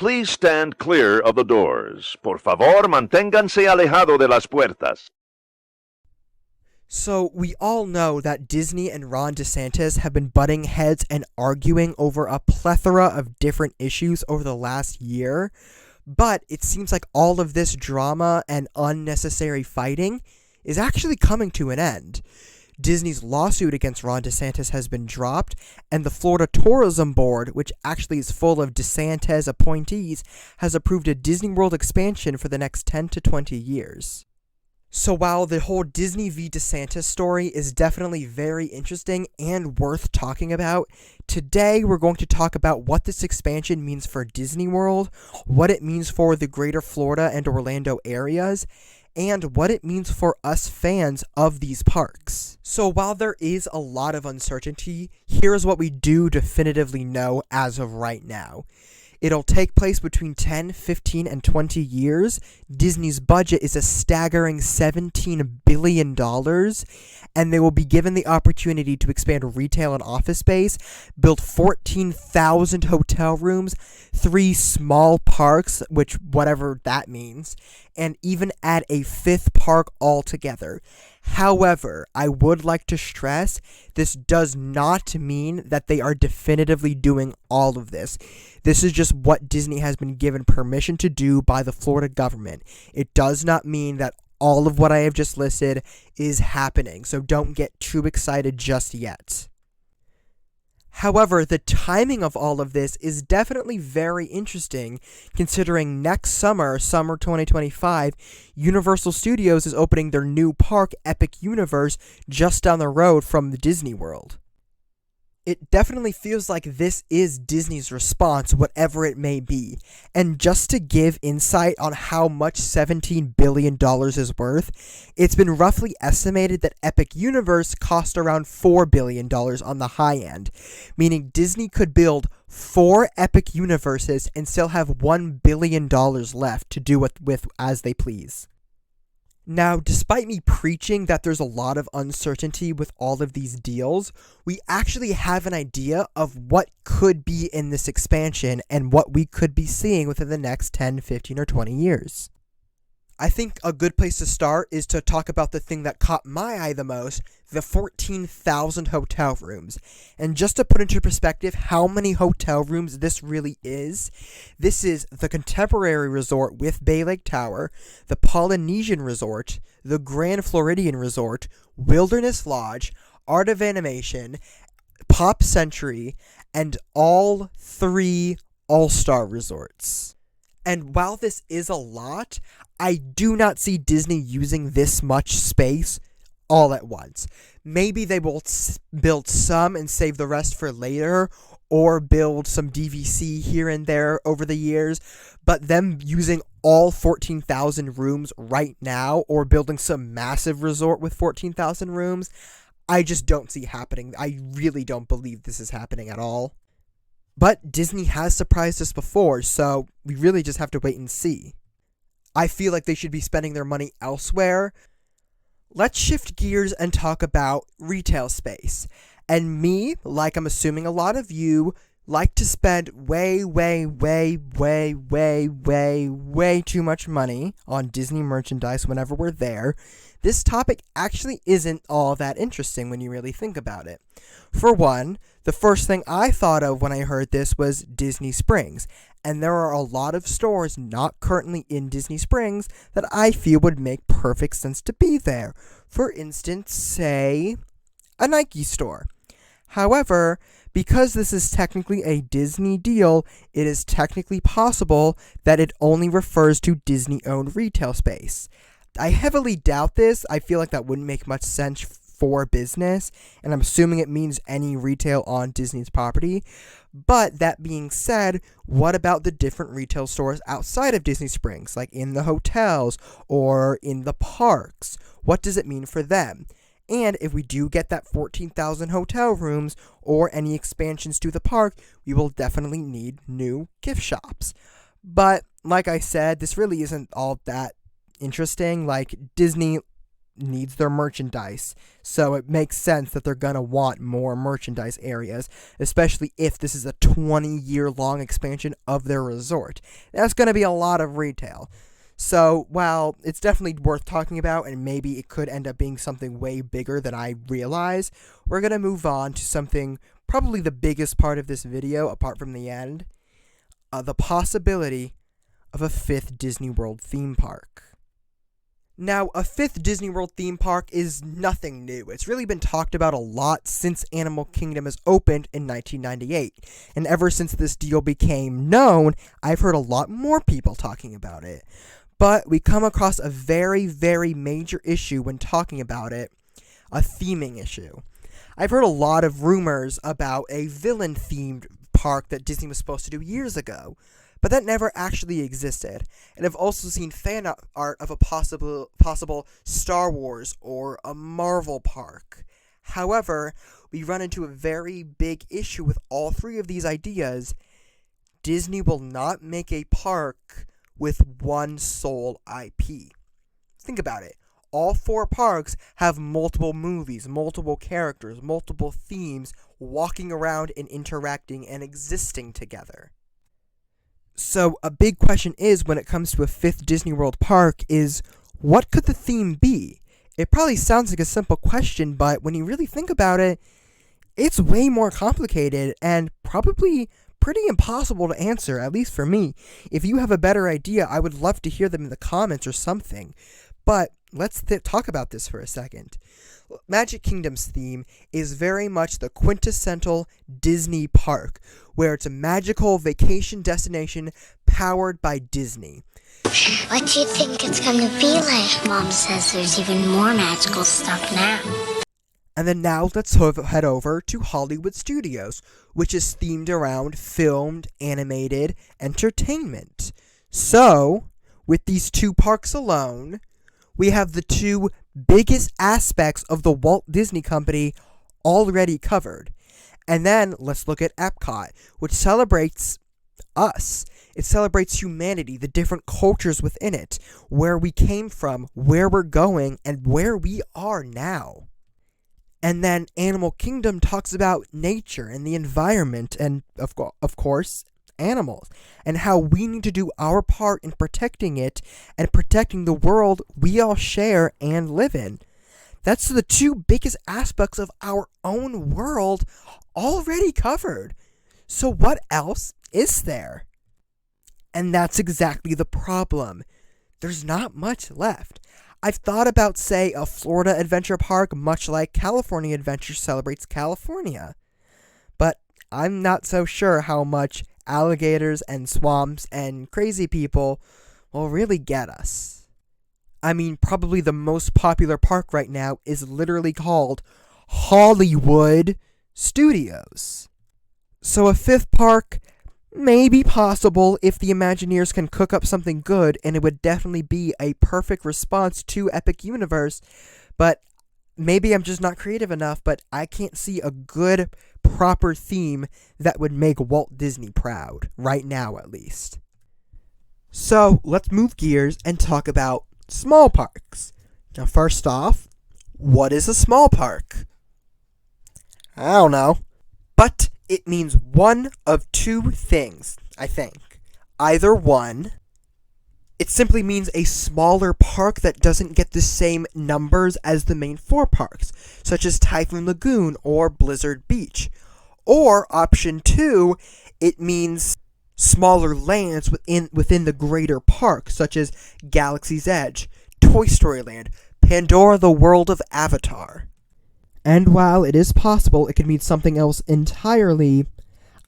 Please stand clear of the doors. Por favor, manténganse alejado de las puertas. So, we all know that Disney and Ron DeSantis have been butting heads and arguing over a plethora of different issues over the last year, but it seems like all of this drama and unnecessary fighting is actually coming to an end. Disney's lawsuit against Ron DeSantis has been dropped, and the Florida Tourism Board, which actually is full of DeSantis appointees, has approved a Disney World expansion for the next 10 to 20 years. So while the whole Disney v. DeSantis story is definitely very interesting and worth talking about, today we're going to talk about what this expansion means for Disney World, what it means for the greater Florida and Orlando areas, and what it means for us fans of these parks. So while there is a lot of uncertainty, here's what we do definitively know as of right now. It'll take place between 10, 15, and 20 years. Disney's budget is a staggering $17 billion, and they will be given the opportunity to expand retail and office space, build 14,000 hotel rooms, 3 small parks, which whatever that means, and even add a 5th park altogether. However, I would like to stress, this does not mean that they are definitively doing all of this. This is just what Disney has been given permission to do by the Florida government. It does not mean that all of what I have just listed is happening, so don't get too excited just yet. However, the timing of all of this is definitely very interesting, considering next summer 2025, Universal Studios is opening their new park, Epic Universe, just down the road from the Disney World. It definitely feels like this is Disney's response, whatever it may be. And just to give insight on how much $17 billion is worth, it's been roughly estimated that Epic Universe cost around $4 billion on the high end, meaning Disney could build 4 Epic Universes and still have $1 billion left to do with as they please. Now, despite me preaching that there's a lot of uncertainty with all of these deals, we actually have an idea of what could be in this expansion and what we could be seeing within the next 10, 15, or 20 years. I think a good place to start is to talk about the thing that caught my eye the most, the 14,000 hotel rooms. And just to put into perspective how many hotel rooms this really is, this is the Contemporary Resort with Bay Lake Tower, the Polynesian Resort, the Grand Floridian Resort, Wilderness Lodge, Art of Animation, Pop Century, and all 3 All-Star Resorts. And while this is a lot, I do not see Disney using this much space all at once. Maybe they will build some and save the rest for later, or build some DVC here and there over the years, but them using all 14,000 rooms right now, or building some massive resort with 14,000 rooms, I just don't see happening. I really don't believe this is happening at all. But Disney has surprised us before, so we really just have to wait and see. I feel like they should be spending their money elsewhere. Let's shift gears and talk about retail space. And me, like I'm assuming a lot of you, like to spend way too much money on Disney merchandise whenever we're there. This topic actually isn't all that interesting when you really think about it. For one, the first thing I thought of when I heard this was Disney Springs, and there are a lot of stores not currently in Disney Springs that I feel would make perfect sense to be there. For instance, say, a Nike store. However, because this is technically a Disney deal, it is technically possible that it only refers to Disney-owned retail space. I heavily doubt this. I feel like that wouldn't make much sense for business, and I'm assuming it means any retail on Disney's property. But that being said, what about the different retail stores outside of Disney Springs, like in the hotels or in the parks? What does it mean for them? And if we do get that 14,000 hotel rooms or any expansions to the park, we will definitely need new gift shops. But like I said, this really isn't all that interesting. Like, Disney needs their merchandise. So it makes sense that they're going to want more merchandise areas, especially if this is a 20-year-long expansion of their resort. That's going to be a lot of retail. So while it's definitely worth talking about, and maybe it could end up being something way bigger than I realize, we're going to move on to something probably the biggest part of this video, apart from the end, the possibility of a 5th Disney World theme park. Now, a 5th Disney World theme park is nothing new. It's really been talked about a lot since Animal Kingdom has opened in 1998. And ever since this deal became known, I've heard a lot more people talking about it. But we come across a very, very major issue when talking about it, a theming issue. I've heard a lot of rumors about a villain-themed park that Disney was supposed to do years ago, but that never actually existed. And I've also seen fan art of a possible Star Wars or a Marvel park. However, we run into a very big issue with all three of these ideas. Disney will not make a park with one sole IP. Think about it. All 4 parks have multiple movies, multiple characters, multiple themes, walking around and interacting and existing together. So a big question is, when it comes to a 5th Disney World park, is what could the theme be? It probably sounds like a simple question, but when you really think about it, it's way more complicated and probably pretty impossible to answer, at least for me. If you have a better idea, I would love to hear them in the comments or something. But let's talk about this for a second. Magic Kingdom's theme is very much the quintessential Disney park, where it's a magical vacation destination powered by Disney. What do you think it's going to be like? Mom says there's even more magical stuff now. And then now let's head over to Hollywood Studios, which is themed around filmed, animated entertainment. So, with these 2 parks alone, we have the 2 biggest aspects of the Walt Disney Company already covered. And then let's look at Epcot, which celebrates us. It celebrates humanity, the different cultures within it, where we came from, where we're going, and where we are now. And then Animal Kingdom talks about nature and the environment and, of course, animals, and how we need to do our part in protecting it and protecting the world we all share and live in. That's the 2 biggest aspects of our own world already covered. So what else is there? And that's exactly the problem. There's not much left. I've thought about, say, a Florida Adventure Park, much like California Adventure celebrates California. But I'm not so sure how much alligators and swamps and crazy people will really get us. I mean, probably the most popular park right now is literally called Hollywood Studios. So a 5th park may be possible if the Imagineers can cook up something good, and it would definitely be a perfect response to Epic Universe. But maybe I'm just not creative enough, but I can't see a good, proper theme that would make Walt Disney proud, right now at least. So, let's move gears and talk about small parks. Now, first off, what is a small park? I don't know. But it means one of 2 things, I think. Either one, it simply means a smaller park that doesn't get the same numbers as the main 4 parks, such as Typhoon Lagoon or Blizzard Beach. Or, option 2, it means smaller lands within the greater park, such as Galaxy's Edge, Toy Story Land, Pandora the World of Avatar. And while it is possible it could mean something else entirely,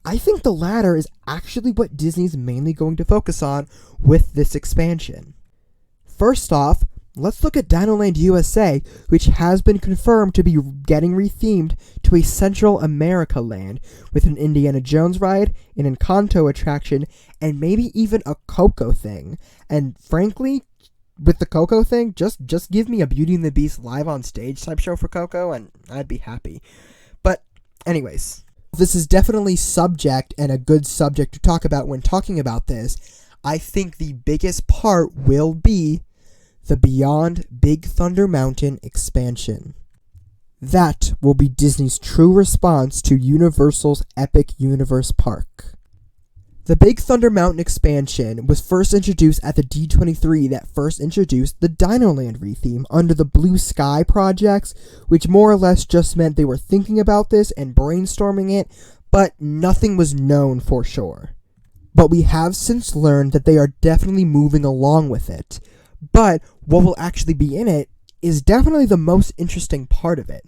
I think the latter is actually what Disney's mainly going to focus on with this expansion. First off, let's look at Dinoland USA, which has been confirmed to be getting rethemed to a Central America land, with an Indiana Jones ride, an Encanto attraction, and maybe even a Coco thing. And frankly, with the Coco thing, just give me a Beauty and the Beast live on stage type show for Coco, and I'd be happy. But anyways, this is definitely subject and a good subject to talk about when talking about this. I think the biggest part will be the Beyond Big Thunder Mountain expansion. That will be Disney's true response to Universal's Epic Universe Park. The Big Thunder Mountain expansion was first introduced at the D23 that first introduced the Dinoland retheme under the Blue Sky projects, which more or less just meant they were thinking about this and brainstorming it, but nothing was known for sure. But we have since learned that they are definitely moving along with it. But what will actually be in it is definitely the most interesting part of it.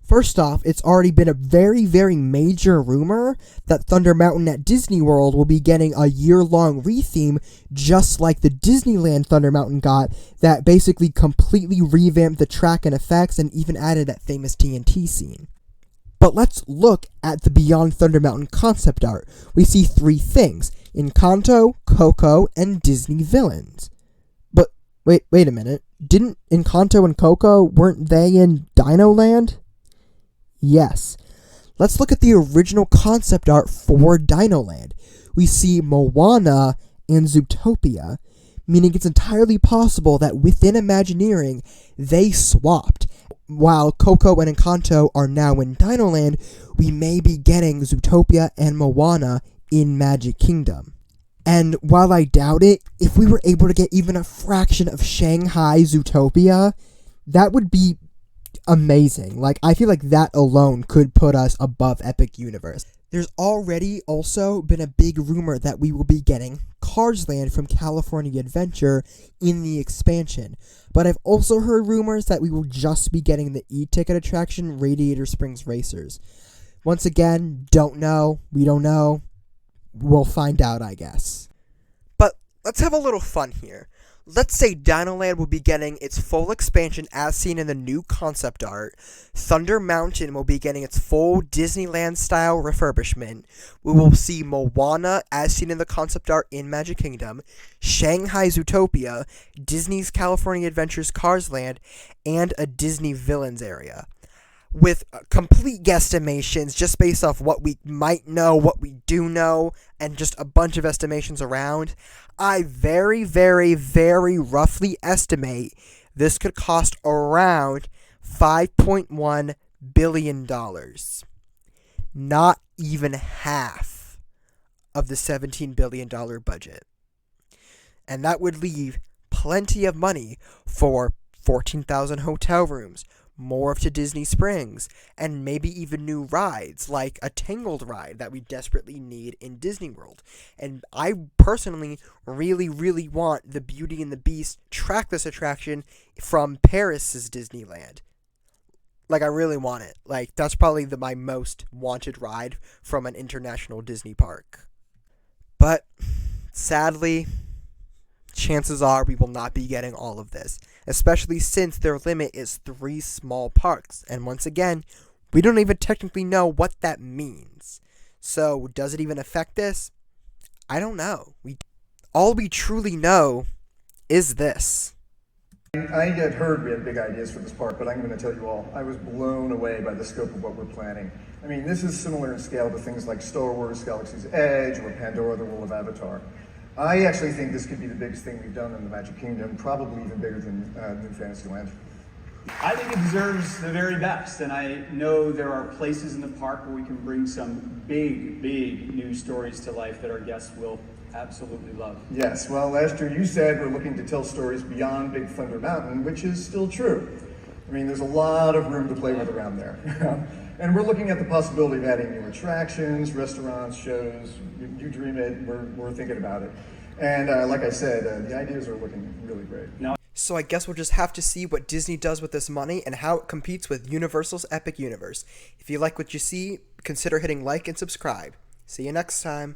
First off, it's already been a very, very major rumor that Thunder Mountain at Disney World will be getting a year-long retheme, just like the Disneyland Thunder Mountain got, that basically completely revamped the track and effects and even added that famous TNT scene. But let's look at the Beyond Thunder Mountain concept art. We see three things: Encanto, Coco, and Disney villains. But wait a minute. Didn't Encanto and Coco, weren't they in Dinoland? Yes. Let's look at the original concept art for Dinoland. We see Moana and Zootopia, meaning it's entirely possible that within Imagineering, they swapped. While Coco and Encanto are now in Dinoland, we may be getting Zootopia and Moana in Magic Kingdom. And while I doubt it, if we were able to get even a fraction of Shanghai Zootopia, that would be amazing. Like, I feel like that alone could put us above Epic Universe. There's already also been a big rumor that we will be getting Cars Land from California Adventure in the expansion. But I've also heard rumors that we will just be getting the e-ticket attraction Radiator Springs Racers. Once again, don't know. We don't know. We'll find out, I guess. But let's have a little fun here. Let's say Dinoland will be getting its full expansion as seen in the new concept art. Thunder Mountain will be getting its full Disneyland-style refurbishment. We will see Moana as seen in the concept art in Magic Kingdom, Shanghai Zootopia, Disney's California Adventures Cars Land, and a Disney Villains area. With complete guesstimations just based off what we might know, what we do know, and just a bunch of estimations around, I very, very, very roughly estimate this could cost around $5.1 billion. Not even half of the $17 billion budget. And that would leave plenty of money for 14,000 hotel rooms, more to Disney Springs, and maybe even new rides, like a Tangled ride that we desperately need in Disney World. And I personally really, really want the Beauty and the Beast trackless attraction from Paris's Disneyland. Like, I really want it. Like, that's probably my most wanted ride from an international Disney park. But, sadly, chances are we will not be getting all of this, especially since their limit is 3 small parks. And once again, we don't even technically know what that means. So, does it even affect this? I don't know. All we truly know is this. I had heard we had big ideas for this park, but I'm going to tell you all, I was blown away by the scope of what we're planning. I mean, this is similar in scale to things like Star Wars, Galaxy's Edge, or Pandora, the World of Avatar. I actually think this could be the biggest thing we've done in the Magic Kingdom, probably even bigger than New Fantasyland. I think it deserves the very best, and I know there are places in the park where we can bring some big, big new stories to life that our guests will absolutely love. Yes, well, last year you said we're looking to tell stories beyond Big Thunder Mountain, which is still true. I mean, there's a lot of room to play with around there. And we're looking at the possibility of adding new attractions, restaurants, shows. You dream it, we're thinking about it. And like I said, the ideas are looking really great. So I guess we'll just have to see what Disney does with this money and how it competes with Universal's Epic Universe. If you like what you see, consider hitting like and subscribe. See you next time.